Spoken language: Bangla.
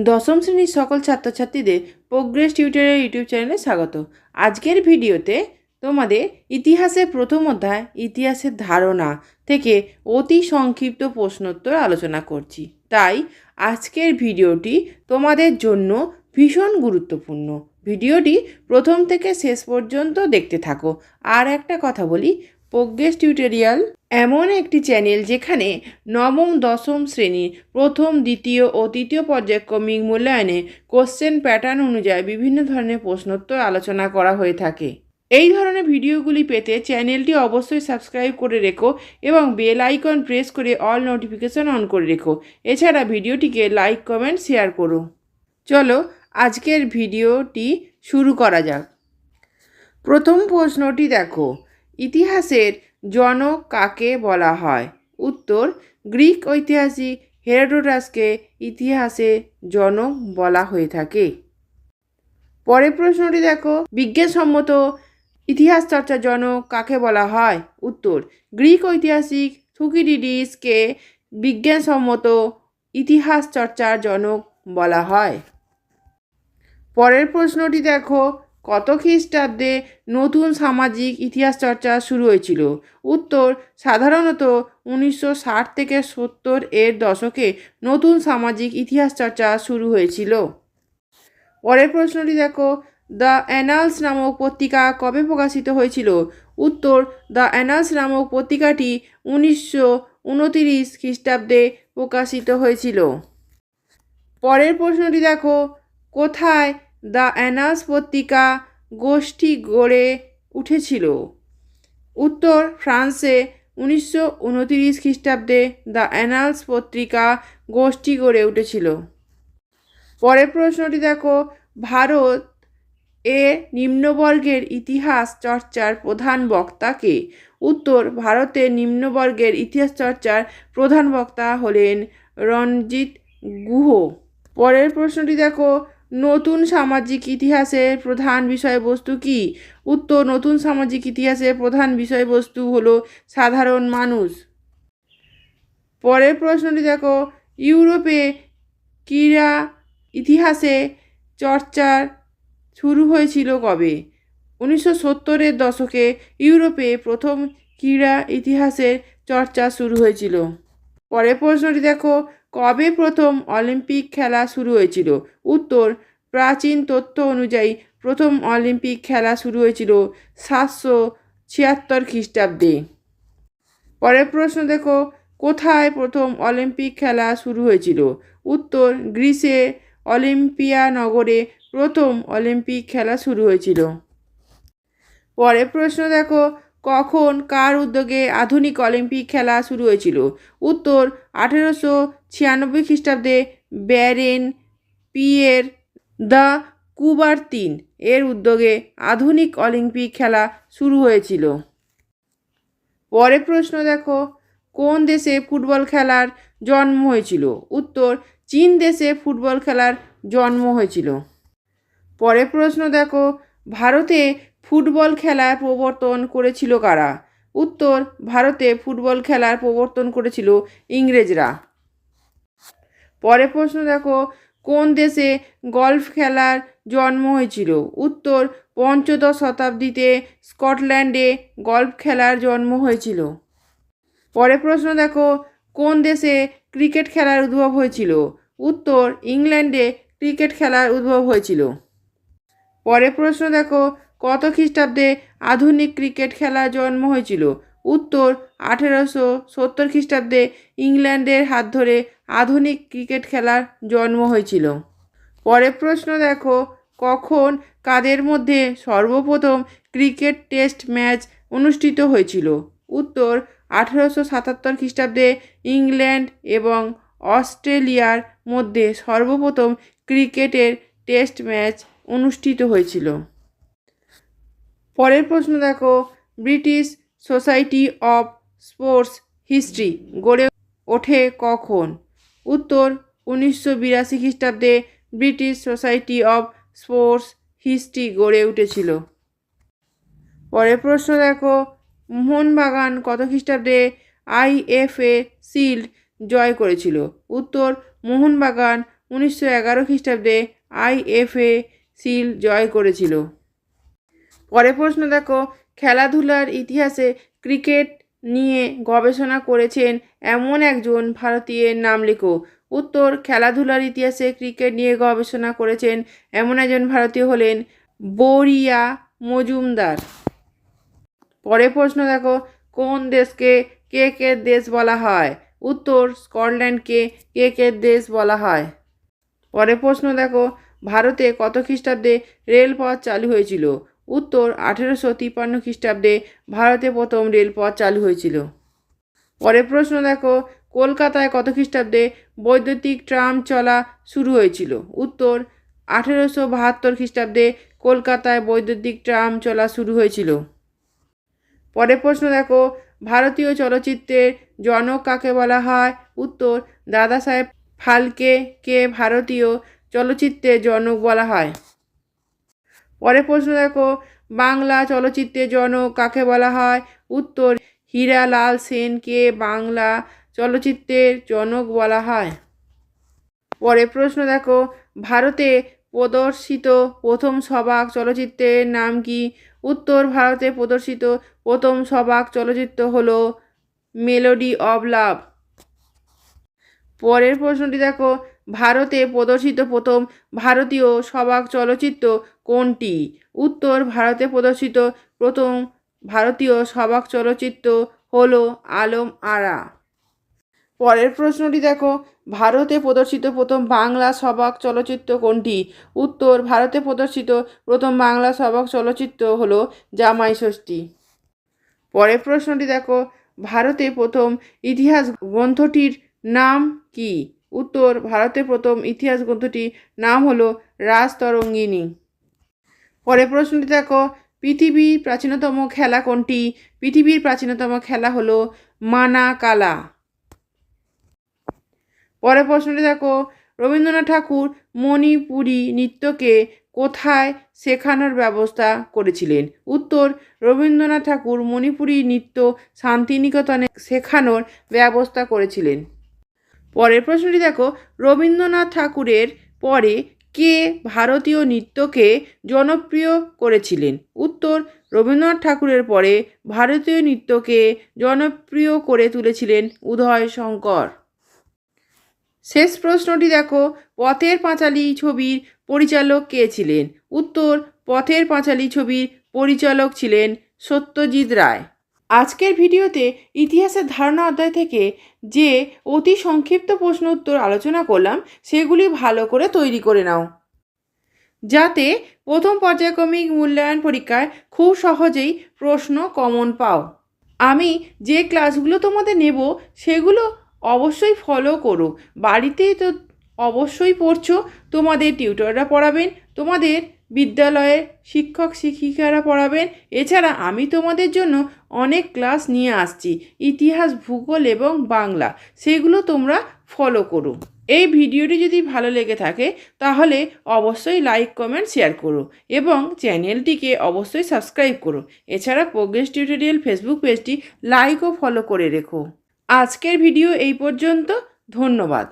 দশম শ্রেণীর সকল ছাত্রছাত্রীদের প্রোগ্রেস টিউটোরিয়াল ইউটিউব চ্যানেলে স্বাগত। আজকের ভিডিওতে তোমাদের ইতিহাসের প্রথম অধ্যায় ইতিহাসের ধারণা থেকে অতি সংক্ষিপ্ত প্রশ্নোত্তর আলোচনা করছি। তাই আজকের ভিডিওটি তোমাদের জন্য ভীষণ গুরুত্বপূর্ণ। ভিডিওটি প্রথম থেকে শেষ পর্যন্ত দেখতে থাকো। আর একটা কথা বলি, প্রোগ্রেস টিউটোরিয়াল এমন একটি চ্যানেল যেখানে নবম দশম শ্রেণীর প্রথম, দ্বিতীয় ও তৃতীয় পর্যায়ক্রমিক মূল্যায়নে কোশ্চেন প্যাটার্ন অনুযায়ী বিভিন্ন ধরনের প্রশ্নোত্তর আলোচনা করা হয়ে থাকে। এই ধরনের ভিডিওগুলি পেতে চ্যানেলটি অবশ্যই সাবস্ক্রাইব করে রেখো এবং বেল আইকন প্রেস করে অল নোটিফিকেশন অন করে রেখো। এছাড়া ভিডিওটিকে লাইক, কমেন্ট, শেয়ার করো। চলো আজকের ভিডিওটি শুরু করা যাক। প্রথম প্রশ্নটি দেখো, ইতিহাসের জনক কাকে বলা হয়? উত্তর, গ্রিক ঐতিহাসিক হেরোডোটাসকে ইতিহাসের জনক বলা হয়ে থাকে। পরের প্রশ্নটি দেখো, বিজ্ঞানসম্মত ইতিহাস চর্চার জনক কাকে বলা হয়? উত্তর, গ্রিক ঐতিহাসিক থুকিডিডিসকে বিজ্ঞানসম্মত ইতিহাস চর্চার জনক বলা হয়। পরের প্রশ্নটি দেখো, কত খ্রিস্টাব্দে নতুন সামাজিক ইতিহাস চর্চা শুরু হয়েছিল? উত্তর, সাধারণত 1960 থেকে 70 এর দশকে নতুন সামাজিক ইতিহাস চর্চা শুরু হয়েছিল। পরের প্রশ্নটি দেখো, দ্য অ্যানালস নামক পত্রিকা কবে প্রকাশিত হয়েছিল? উত্তর, দ্য অ্যানালস নামক পত্রিকাটি 1929 খ্রিস্টাব্দে প্রকাশিত হয়েছিল। পরের প্রশ্নটি দেখো, কোথায় দ্য অ্যানালস পত্রিকা গোষ্ঠী গড়ে উঠেছিল? উত্তর, ফ্রান্সে 1929 খ্রিস্টাব্দে দ্য অ্যানালস পত্রিকা গোষ্ঠী গড়ে উঠেছিল। পরের প্রশ্নটি দেখো, ভারত এ নিম্নবর্গের ইতিহাস চর্চার প্রধান বক্তা কে? উত্তর, ভারতের নিম্নবর্গের ইতিহাস চর্চার প্রধান বক্তা হলেন রণজিৎ গুহ। পরের প্রশ্নটি দেখো, নতুন সামাজিক ইতিহাসের প্রধান বিষয়বস্তু কি? উত্তর, নতুন সামাজিক ইতিহাসের প্রধান বিষয়বস্তু হলো সাধারণ মানুষ। পরের প্রশ্নটি দেখো, ইউরোপে ক্রীড়া ইতিহাসে চর্চার শুরু হয়েছিল কবে? 1970-এর দশকে ইউরোপে প্রথম ক্রীড়া ইতিহাসের চর্চা শুরু হয়েছিল। পরের প্রশ্নটি দেখো, কবে প্রথম অলিম্পিক খেলা শুরু হয়েছিল? উত্তর, প্রাচীন তথ্য অনুযায়ী প্রথম অলিম্পিক খেলা শুরু হয়েছিল 776 খ্রিস্টাব্দে। পরের প্রশ্ন দেখো, কোথায় প্রথম অলিম্পিক খেলা শুরু হয়েছিল? উত্তর, গ্রিসে অলিম্পিয়া নগরে প্রথম অলিম্পিক খেলা শুরু হয়েছিল। পরের প্রশ্ন দেখো, কখন কার উদ্যোগে আধুনিক অলিম্পিক খেলা শুরু হয়েছিল? উত্তর, 1896 খ্রিস্টাব্দে ব্যারেন পিয়ের দ্য কুবারতিন এর উদ্যোগে আধুনিক অলিম্পিক খেলা শুরু হয়েছিল। পরের প্রশ্ন দেখো, কোন দেশে ফুটবল খেলার জন্ম হয়েছিল? উত্তর, চীন দেশে ফুটবল খেলার জন্ম হয়েছিল। পরের প্রশ্ন দেখো, ভারতে ফুটবল খেলার প্রবর্তন করেছিল কারা? উত্তর, ভারতে ফুটবল খেলার প্রবর্তন করেছিল ইংরেজরা। পরের প্রশ্ন দেখো, কোন দেশে গলফ খেলার জন্ম হয়েছিল? উত্তর, পঞ্চদশ শতাব্দীতে স্কটল্যান্ডে গলফ খেলার জন্ম হয়েছিল। পরের প্রশ্ন দেখো, কোন দেশে ক্রিকেট খেলার উদ্ভব হয়েছিল? উত্তর, ইংল্যান্ডে ক্রিকেট খেলার উদ্ভব হয়েছিল। পরের প্রশ্ন দেখো, কত খ্রিস্টাব্দে আধুনিক ক্রিকেট খেলার জন্ম হয়েছিল? উত্তর, 1870 খ্রিস্টাব্দে ইংল্যান্ডের হাত ধরে আধুনিক ক্রিকেট খেলার জন্ম হয়েছিল। পরের প্রশ্ন দেখো, কখন কাদের মধ্যে সর্বপ্রথম ক্রিকেট টেস্ট ম্যাচ অনুষ্ঠিত হয়েছিল? উত্তর, 1877 খ্রিস্টাব্দে ইংল্যান্ড এবং অস্ট্রেলিয়ার মধ্যে সর্বপ্রথম ক্রিকেটের টেস্ট ম্যাচ অনুষ্ঠিত হয়েছিল। পরের প্রশ্ন দেখো, British society of sports history গড়ে ওঠে কখন? উত্তর, 1982 খ্রিস্টাব্দে British society of sports history গড়ে উঠেছিল। পরের প্রশ্ন দেখো, মোহনবাগান কত খ্রিস্টাব্দে IFA শিল্ড জয় করেছিল? উত্তর, মোহনবাগান 1911 খ্রিস্টাব্দে IFA শিল্ড জয় করেছিল? পরের প্রশ্ন দেখো, খেলাধুলার ইতিহাসে ক্রিকেট নিয়ে গবেষণা করেছেন এমন একজন ভারতীয়ের নাম লেখো। উত্তর, খেলাধুলার ইতিহাসে ক্রিকেট নিয়ে গবেষণা করেছেন এমন একজন ভারতীয় হলেন বরিয়া মজুমদার। পরের প্রশ্ন দেখো, কোন দেশকে কেকের দেশ বলা হয়? উত্তর, স্কটল্যান্ডকে কেকের দেশ বলা হয়। পরের প্রশ্ন দেখো, ভারতে কত খ্রিস্টাব্দে রেলপথ চালু হয়েছিল? উত্তর, 1853 খ্রিস্টাব্দে ভারতে প্রথম রেলপথ চালু হয়েছিল। পরের প্রশ্ন দেখো, কলকাতায় কত খ্রিস্টাব্দে বৈদ্যুতিক ট্রাম চলা শুরু হয়েছিল? উত্তর, 1872 খ্রিস্টাব্দে কলকাতায় বৈদ্যুতিক ট্রাম চলা শুরু হয়েছিল। পরের প্রশ্ন দেখো, ভারতীয় চলচ্চিত্রের জনক কাকে বলা হয়? উত্তর, দাদা সাহেব ফালকে কে ভারতীয় চলচ্চিত্রের জনক বলা হয়। পরের প্রশ্ন দেখো, বাংলা চলচ্চিত্রের জনক কাকে বলা হয়? উত্তর, হীরালাল সেনকে বাংলা চলচ্চিত্রের জনক বলা হয়। পরের প্রশ্ন দেখো, ভারতে প্রদর্শিত প্রথম সবাক চলচ্চিত্রের নাম কি? উত্তর, ভারতে প্রদর্শিত প্রথম সবাক চলচ্চিত্র হলো মেলোডি অব লাভ। পরের প্রশ্নটি দেখো, ভারতে প্রদর্শিত প্রথম ভারতীয় সবাক চলচ্চিত্র কোনটি? উত্তর, ভারতে প্রদর্শিত প্রথম ভারতীয় সবাক চলচ্চিত্র হলো আলম আরা। পরের প্রশ্নটি দেখো, ভারতে প্রদর্শিত প্রথম বাংলা সবাক চলচ্চিত্র কোনটি? উত্তর, ভারতে প্রদর্শিত প্রথম বাংলা সবাক চলচ্চিত্র হলো জামাই ষষ্ঠী। পরের প্রশ্নটি দেখো, ভারতে প্রথম ইতিহাস গ্রন্থটির নাম কি? উত্তর, ভারতে প্রথম ইতিহাস গ্রন্থটির নাম হলো রাজতরঙ্গিনী। পরের প্রশ্নটি দেখো, পৃথিবীর প্রাচীনতম খেলা কোনটি? পৃথিবীর প্রাচীনতম খেলা হলো মানাকালা। পরের প্রশ্নটি দেখো, রবীন্দ্রনাথ ঠাকুর মণিপুরী নৃত্যকে কোথায় শেখানোর ব্যবস্থা করেছিলেন? উত্তর, রবীন্দ্রনাথ ঠাকুর মণিপুরী নৃত্য শান্তিনিকেতনে শেখানোর ব্যবস্থা করেছিলেন। পরের প্রশ্নটি দেখো, রবীন্দ্রনাথ ঠাকুরের পরে কে ভারতীয় নৃত্যকে জনপ্রিয় করেছিলেন? উত্তর, রবীন্দ্রনাথ ঠাকুরের পরে ভারতীয় নৃত্যকে জনপ্রিয় করে তুলেছিলেন উদয় শঙ্কর। শেষ প্রশ্নটি দেখো, পথের পাঁচালী ছবির পরিচালক কে ছিলেন? উত্তর, পথের পাঁচালী ছবির পরিচালক ছিলেন সত্যজিৎ রায়। আজকের ভিডিওতে ইতিহাসের ধারণা অধ্যায় থেকে যে অতি সংক্ষিপ্ত প্রশ্ন উত্তর আলোচনা করলাম সেগুলি ভালো করে তৈরি করে নাও, যাতে প্রথম পর্যায়ক্রমিক মূল্যায়ন পরীক্ষায় খুব সহজেই প্রশ্ন কমন পাও। আমি যে ক্লাসগুলো তোমাদের নেব সেগুলো অবশ্যই ফলো করো। বাড়িতেই তো অবশ্যই পড়ছো, তোমাদের টিউটররা পড়াবেন, তোমাদের বিদ্যালয়ের শিক্ষক শিক্ষিকারা পড়াবেন। এছাড়া আমি তোমাদের জন্য অনেক ক্লাস নিয়ে আসছি, ইতিহাস, ভূগোল এবং বাংলা, সেগুলো তোমরা ফলো করো। এই ভিডিওটি যদি ভালো লেগে থাকে তাহলে অবশ্যই লাইক, কমেন্ট, শেয়ার করো এবং চ্যানেলটিকে অবশ্যই সাবস্ক্রাইব করো। এছাড়া প্রোগ্রেস টিউটোরিয়াল ফেসবুক পেজটি লাইক ও ফলো করে রেখো। আজকের ভিডিও এই পর্যন্ত। ধন্যবাদ।